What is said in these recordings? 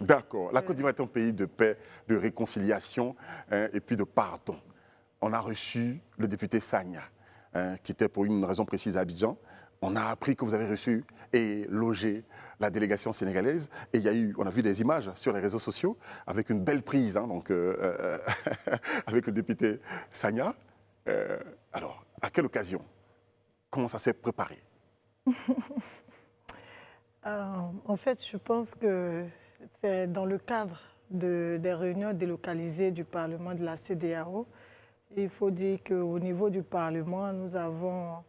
D'accord. La Côte d'Ivoire est un pays de paix, de réconciliation et puis de pardon. On a reçu le député Sagna, qui était pour une raison précise à Abidjan. On a appris que vous avez reçu et logé la délégation sénégalaise. Et on a vu des images sur les réseaux sociaux avec une belle prise, avec le député Sagna. Alors, à quelle occasion? Comment ça s'est préparé? En fait, je pense que c'est dans le cadre des réunions délocalisées du Parlement de la CEDEAO. Il faut dire qu'au niveau du Parlement, nous avons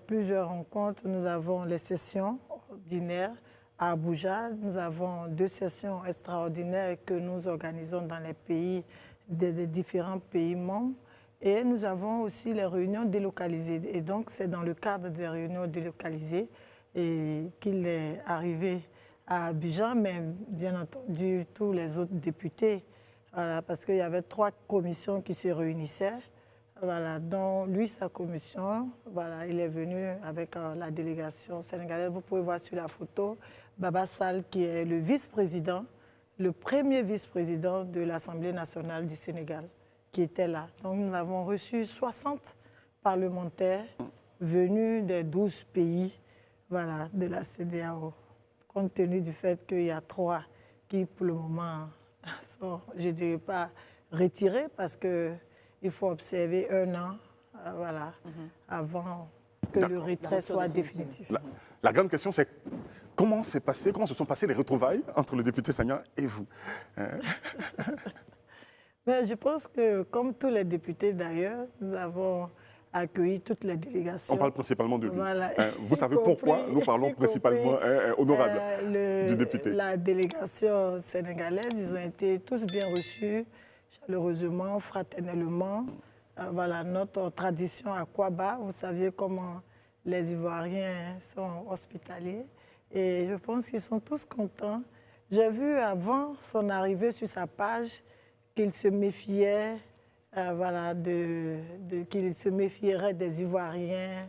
plusieurs rencontres. Nous avons les sessions ordinaires à Abuja. Nous avons 2 sessions extraordinaires que nous organisons dans les pays, des différents pays membres. Et nous avons aussi les réunions délocalisées. Et donc, c'est dans le cadre des réunions délocalisées qu'il est arrivé à Abidjan, mais bien entendu, tous les autres députés, voilà, parce qu'il y avait 3 commissions qui se réunissaient, voilà, dont lui, sa commission, voilà, il est venu avec la délégation sénégalaise. Vous pouvez voir sur la photo Baba Sall, qui est le vice-président, le premier vice-président de l'Assemblée nationale du Sénégal, qui était là. Donc nous avons reçu 60 parlementaires venus des 12 pays, voilà, de la CEDEAO, compte tenu du fait qu'il y a 3 qui, pour le moment, sont, je ne dirais pas retirés, parce qu'il faut observer 1 an, voilà, avant que le retrait soit définitif. La grande question, c'est comment se sont passées les retrouvailles entre le député Sagna et vous? Mais je pense que, comme tous les députés d'ailleurs, nous avons accueilli toutes les délégations. On parle principalement de lui. Voilà. Vous savez pourquoi nous parlons principalement honorable du député? La délégation sénégalaise, ils ont été tous bien reçus, chaleureusement, fraternellement. Voilà, notre tradition à Kwaba, vous saviez comment les Ivoiriens sont hospitaliers. Et je pense qu'ils sont tous contents. J'ai vu avant son arrivée sur sa page qu'il se méfiait, voilà, qu'il se méfierait des Ivoiriens,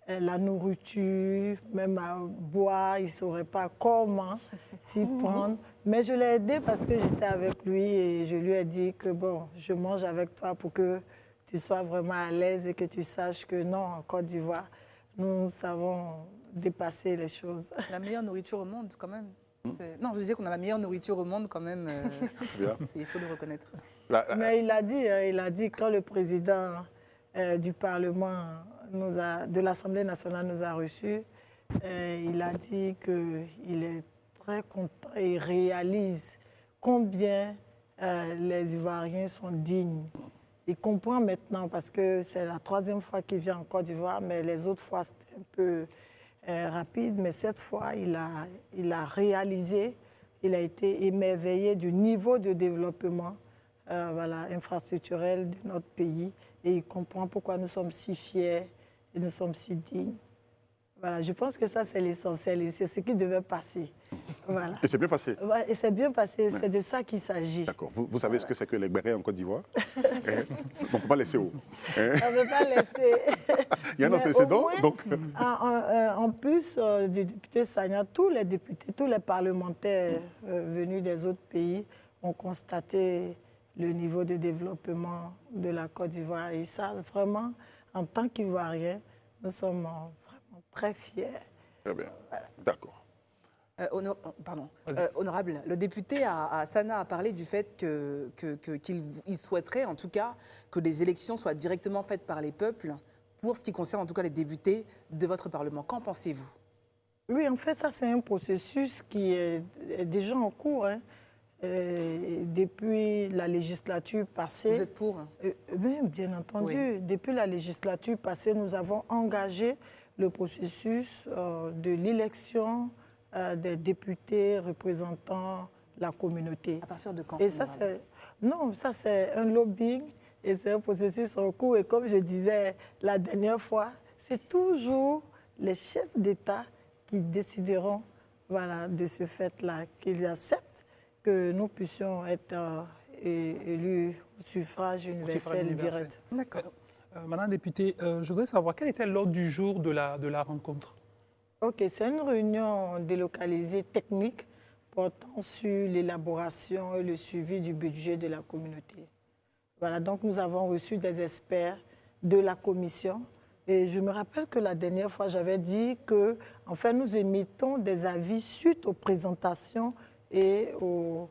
la nourriture, même à boire, il ne saurait pas comment s'y prendre. Mais je l'ai aidé parce que j'étais avec lui et je lui ai dit que bon, je mange avec toi pour que tu sois vraiment à l'aise et que tu saches que non, en Côte d'Ivoire, nous savons dépasser les choses. La meilleure nourriture au monde, quand même. Non, je disais qu'on a la meilleure nourriture au monde quand même, il faut le reconnaître. Mais il a dit quand le président du Parlement, de l'Assemblée nationale nous a reçus, il a dit qu'il est très content et il réalise combien les Ivoiriens sont dignes. Il comprend maintenant parce que c'est la 3e fois qu'il vient en Côte d'Ivoire, mais les autres fois c'était un peu rapide, mais cette fois, il a réalisé, il a été émerveillé du niveau de développement voilà, infrastructurel de notre pays et il comprend pourquoi nous sommes si fiers et nous sommes si dignes. Voilà, je pense que ça, c'est l'essentiel et c'est ce qui devait passer. Voilà. Et c'est bien passé? Ouais, et c'est bien passé, c'est de ça qu'il s'agit. D'accord. Vous savez ce que c'est que les bérets en Côte d'Ivoire? On ne peut pas laisser haut. On ne peut pas laisser. Il y a un antécédent, donc... En plus du député Sagna, tous les députés, tous les parlementaires venus des autres pays ont constaté le niveau de développement de la Côte d'Ivoire. Et ça, vraiment, en tant qu'Ivoiriens, nous sommes vraiment très fiers. Très bien, voilà. D'accord. Honorable, le député Sana a parlé du fait qu'il souhaiterait en tout cas que les élections soient directement faites par les peuples pour ce qui concerne en tout cas les députés de votre Parlement. Qu'en pensez-vous? Oui, en fait, ça c'est un processus qui est déjà en cours. Hein. Depuis la législature passée... Vous êtes pour? Oui, bien entendu. Oui. Depuis la législature passée, nous avons engagé le processus de l'élection des députés représentant la communauté. À partir de quand? Et ça, c'est un lobbying et c'est un processus en cours. Et comme je disais la dernière fois, c'est toujours les chefs d'État qui décideront, voilà, de ce fait-là, qu'ils acceptent que nous puissions être élus au suffrage universel direct. D'accord. Madame la députée, je voudrais savoir quel était l'ordre du jour de la rencontre? Ok, c'est une réunion délocalisée technique portant sur l'élaboration et le suivi du budget de la communauté. Voilà, donc nous avons reçu des experts de la commission. Et je me rappelle que la dernière fois, j'avais dit que, en fait, nous émettons des avis suite aux présentations et aux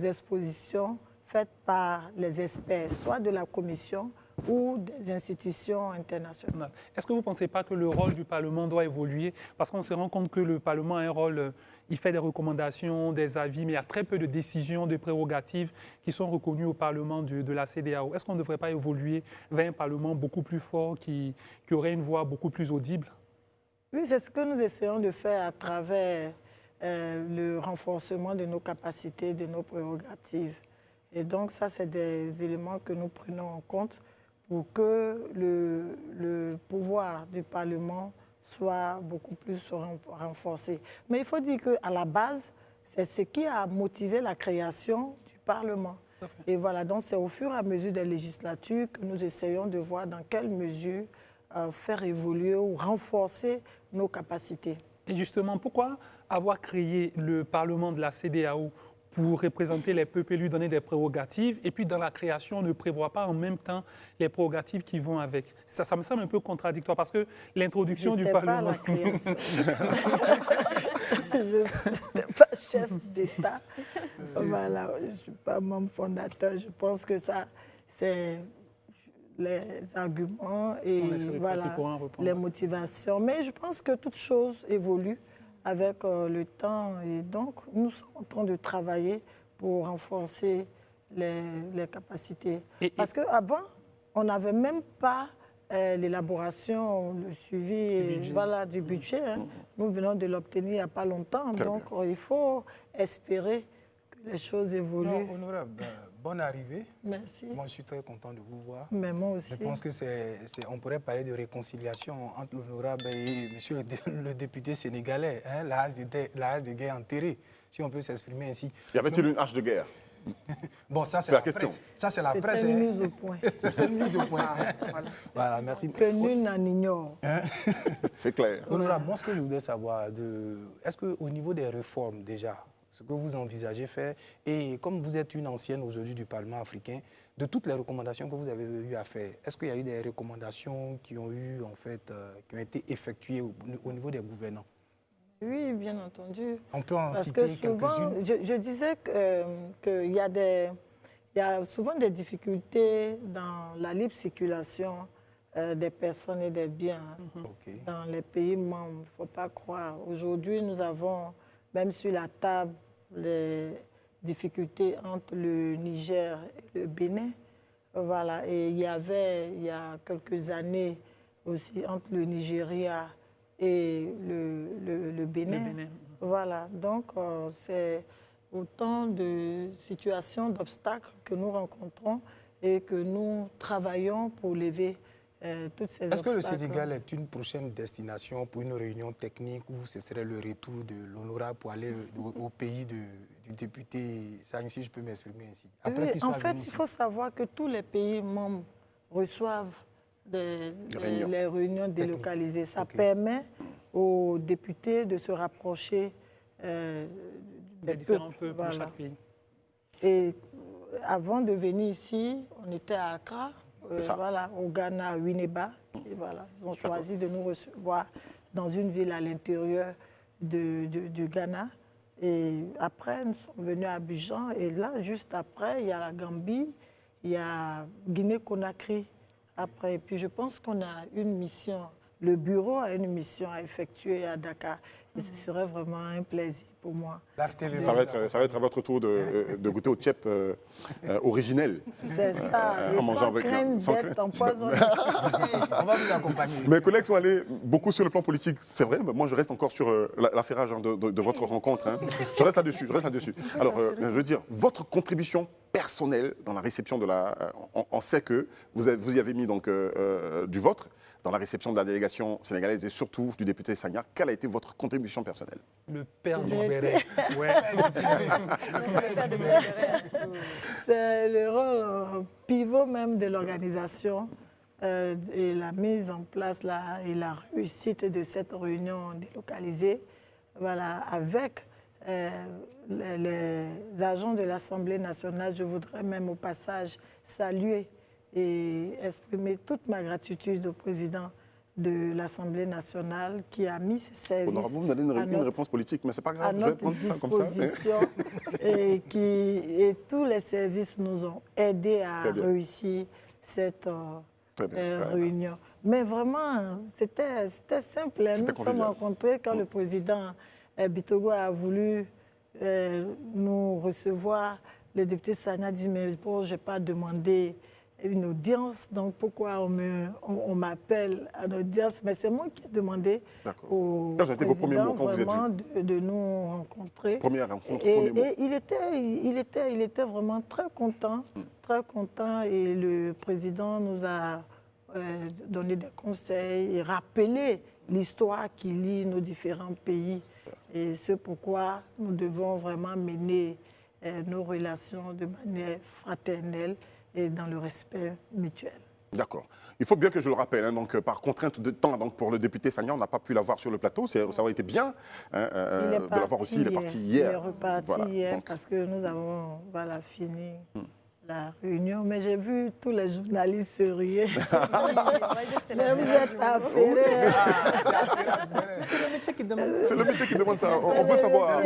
expositions faites par les experts, soit de la commission ou des institutions internationales. Est-ce que vous ne pensez pas que le rôle du Parlement doit évoluer? Parce qu'on se rend compte que le Parlement a un rôle, il fait des recommandations, des avis, mais il y a très peu de décisions, de prérogatives qui sont reconnues au Parlement de la CEDEAO. Est-ce qu'on ne devrait pas évoluer vers un Parlement beaucoup plus fort, qui aurait une voix beaucoup plus audible? Oui, c'est ce que nous essayons de faire à travers le renforcement de nos capacités, de nos prérogatives. Et donc ça, c'est des éléments que nous prenons en compte pour que le pouvoir du Parlement soit beaucoup plus renforcé. Mais il faut dire qu'à la base, c'est ce qui a motivé la création du Parlement. Et voilà, donc c'est au fur et à mesure des législatures que nous essayons de voir dans quelle mesure faire évoluer ou renforcer nos capacités. Et justement, pourquoi avoir créé le Parlement de la CEDEAO pour représenter les peuples et lui donner des prérogatives, et puis dans la création, on ne prévoit pas en même temps les prérogatives qui vont avec? Ça me semble un peu contradictoire, parce que l'introduction du Parlement... Pas la création. Je n'étais pas chef d'État. Voilà, je ne suis pas membre fondateur. Je pense que ça, c'est les arguments et voilà, les motivations. Mais je pense que toute chose évolue avec le temps. Et donc, nous sommes en train de travailler pour renforcer les capacités. Parce qu'avant, on n'avait même pas l'élaboration, le suivi du budget. Hein. Nous venons de l'obtenir il n'y a pas longtemps. Donc, il faut espérer que les choses évoluent. Non, honorable, bonne arrivée. Merci. Moi, je suis très content de vous voir. Mais moi aussi. Je pense que on pourrait parler de réconciliation entre l'honorable et monsieur le député sénégalais, hein, la hache de guerre enterrée, si on peut s'exprimer ainsi. Y avait-il une hache de guerre? Bon, ça, c'est la question. Presse. Ça, c'est la presse. C'est une mise au point. C'est une mise au point. Voilà, merci. Que nul n'en ignore. C'est clair. Honorable, moi, ce que je voudrais savoir, est-ce qu'au niveau des réformes, déjà, ce que vous envisagez faire, et comme vous êtes une ancienne aujourd'hui du Parlement africain, de toutes les recommandations que vous avez eu à faire, est-ce qu'il y a eu des recommandations qui ont été effectuées au niveau des gouvernants? Oui, bien entendu. On peut en Parce citer que souvent, je disais qu'il y a souvent des difficultés dans la libre circulation des personnes et des biens dans les pays membres. Il ne faut pas croire. Aujourd'hui, nous avons même sur la table les difficultés entre le Niger et le Bénin. Voilà. Et il y avait, il y a quelques années aussi, entre le Nigeria et le Bénin. Voilà. Donc, c'est autant de situations, d'obstacles que nous rencontrons et que nous travaillons pour lever toutes ces obstacles. Est-ce que le Sénégal est une prochaine destination pour une réunion technique où ce serait le retour de l'honorable pour aller au pays du député Sagne, si je peux m'exprimer ainsi? Oui, en fait, il faut savoir que tous les pays membres reçoivent les réunions délocalisées. Ça permet aux députés de se rapprocher des différents peuples de chaque pays. Et avant de venir ici, on était à Accra. Voilà, au Ghana, à Winneba. Et voilà, ils ont choisi de nous recevoir dans une ville à l'intérieur du Ghana. Et après, nous sommes venus à Abidjan. Et là, juste après, il y a la Gambie, il y a Guinée-Conakry. Après, et puis je pense qu'on a une mission, le bureau a une mission à effectuer à Dakar. Et ce serait vraiment un plaisir pour moi. Ça va être à votre tour de goûter au tchèp originel. C'est ça, et sans crainte d'être empoisonné. On va vous accompagner. Mes collègues sont allés beaucoup sur le plan politique, c'est vrai, mais moi je reste encore sur l'affairage de votre rencontre. Hein. Je reste là-dessus. Alors, je veux dire, votre contribution personnelle dans la réception de la... On sait que vous y avez mis donc du vôtre dans la réception de la délégation sénégalaise et surtout du député Sagna. Quelle a été votre contribution personnelle? Le père Douberet. Ouais. C'est le rôle pivot même de l'organisation et la mise en place et la réussite de cette réunion délocalisée, voilà, avec les agents de l'Assemblée nationale. Je voudrais même au passage saluer et exprimer toute ma gratitude au président de l'Assemblée nationale qui a mis ses services Honorable, vous me donnez une réponse politique, mais c'est pas à grave, je vais notre prendre ça comme ça. disposition et tous les services nous ont aidés à Très bien. réussir cette Très bien. réunion. Mais vraiment, c'était simple. Nous nous sommes convivial. rencontrés quand le président Bitogo a voulu nous recevoir. Le député Sagna dit, mais bon, je n'ai pas demandé une audience, donc pourquoi on m'appelle à l'audience? Mais c'est moi qui ai demandé D'accord. au Quels ont été vos premiers président mots quand vous êtes vraiment de nous rencontrer. Première rencontre, Et, premier mot. et il était vraiment très content, et le président nous a donné des conseils et rappelé l'histoire qui lie nos différents pays. Et c'est pourquoi nous devons vraiment mener nos relations de manière fraternelle et dans le respect mutuel. D'accord. Il faut bien que je le rappelle, hein, donc, par contrainte de temps, donc, pour le député Sagna, on n'a pas pu l'avoir sur le plateau. Ça aurait été bien de l'avoir aussi. Il est parti hier. Il est reparti hier donc, parce que nous avons fini la réunion. Mais j'ai vu tous les journalistes se ruer. Mais vous êtes affairés. C'est le métier qui demande ça. c'est le métier qui demande ça. On veut savoir.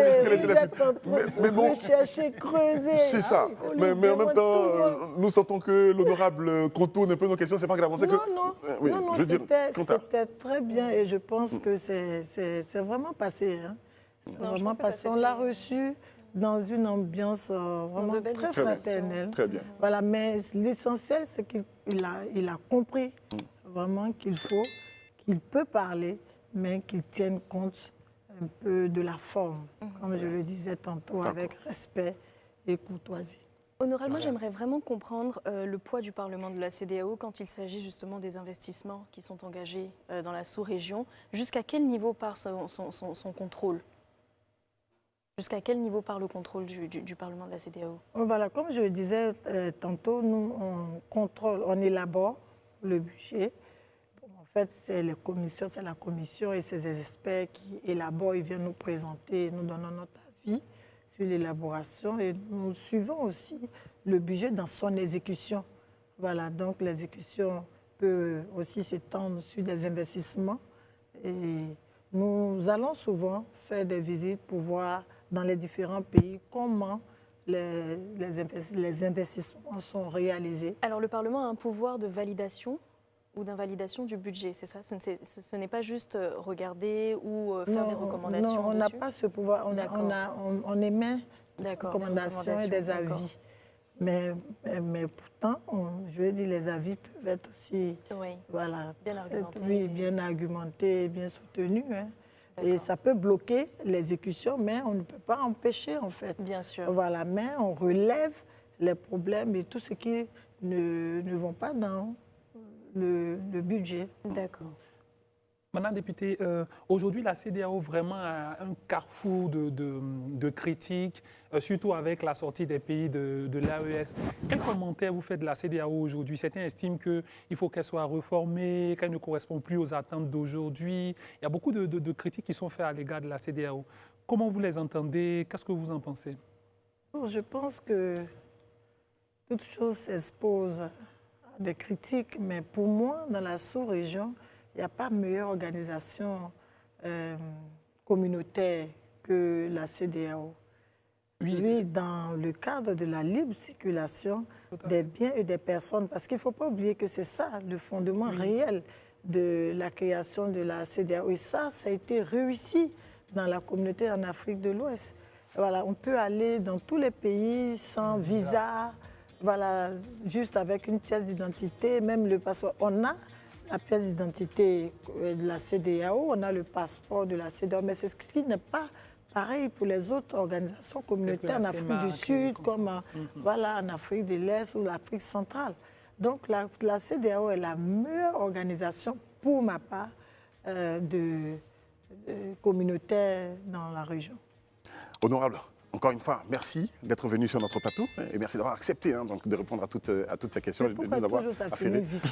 Mais bon, Chercher, creuser. c'est ça. Mais en même temps, nous sentons que l'honorable contourne un peu nos questions. C'est pas grave. On sait que... oui, Non, je veux dire, c'était très bien et je pense que c'est vraiment passé. Hein. C'est vraiment passé. On l'a reçu dans une ambiance vraiment très fraternelle. Très bien. Voilà, mais l'essentiel, c'est qu'il a compris vraiment qu'il peut parler, mais qu'il tienne compte un peu de la forme, comme je le disais tantôt, avec respect et courtoisie. Honorable, moi j'aimerais vraiment comprendre le poids du Parlement de la CEDEAO quand il s'agit justement des investissements qui sont engagés dans la sous-région. Jusqu'à quel niveau part son contrôle? Jusqu'à quel niveau part le contrôle du Parlement de la CEDEAO? Voilà, comme je le disais tantôt, nous, on contrôle, on élabore le budget. Bon, en fait, c'est la commission et ses experts qui élaborent, ils viennent nous présenter, nous donnons notre avis sur l'élaboration et nous suivons aussi le budget dans son exécution. Voilà, donc l'exécution peut aussi s'étendre sur des investissements et nous allons souvent faire des visites pour voir dans les différents pays comment les investissements sont réalisés. Alors le Parlement a un pouvoir de validation ou d'invalidation du budget, c'est ça? Ce n'est pas juste regarder ou faire des recommandations. Non, on n'a pas ce pouvoir. On émet des recommandations et des avis. Mais pourtant, je veux dire, les avis peuvent être aussi bien argumentés, bien soutenus. Hein. Et ça peut bloquer l'exécution, mais on ne peut pas empêcher, en fait. Bien sûr. Voilà, mais on relève les problèmes et tout ce qui ne vont pas dans le budget. D'accord. Madame la députée, aujourd'hui, la CEDEAO vraiment a un carrefour de critiques, surtout avec la sortie des pays de l'AES. Quel commentaire vous faites de la CEDEAO aujourd'hui? Certains estiment qu'il faut qu'elle soit réformée, qu'elle ne correspond plus aux attentes d'aujourd'hui. Il y a beaucoup de critiques qui sont faites à l'égard de la CEDEAO. Comment vous les entendez? Qu'est-ce que vous en pensez? Je pense que toute chose s'expose à des critiques, mais pour moi, dans la sous-région, il n'y a pas meilleure organisation communautaire que la CEDEAO. Oui, dans le cadre de la libre circulation des biens et des personnes, parce qu'il ne faut pas oublier que c'est ça le fondement réel de la création de la CEDEAO. Et ça a été réussi dans la communauté en Afrique de l'Ouest. Voilà, on peut aller dans tous les pays sans visa, voilà, juste avec une pièce d'identité, même le passeport. On a la pièce d'identité de la CEDEAO, on a le passeport de la CEDEAO, mais c'est ce qui n'est pas pareil pour les autres organisations communautaires en Afrique du Sud, comme en Afrique de l'Est ou l'Afrique centrale. Donc la CEDEAO est la meilleure organisation, pour ma part, communautaire dans la région. Honorable, encore une fois, merci d'être venu sur notre plateau et merci d'avoir accepté donc, de répondre à toutes ces questions. Mais pourquoi toujours ça finit vite?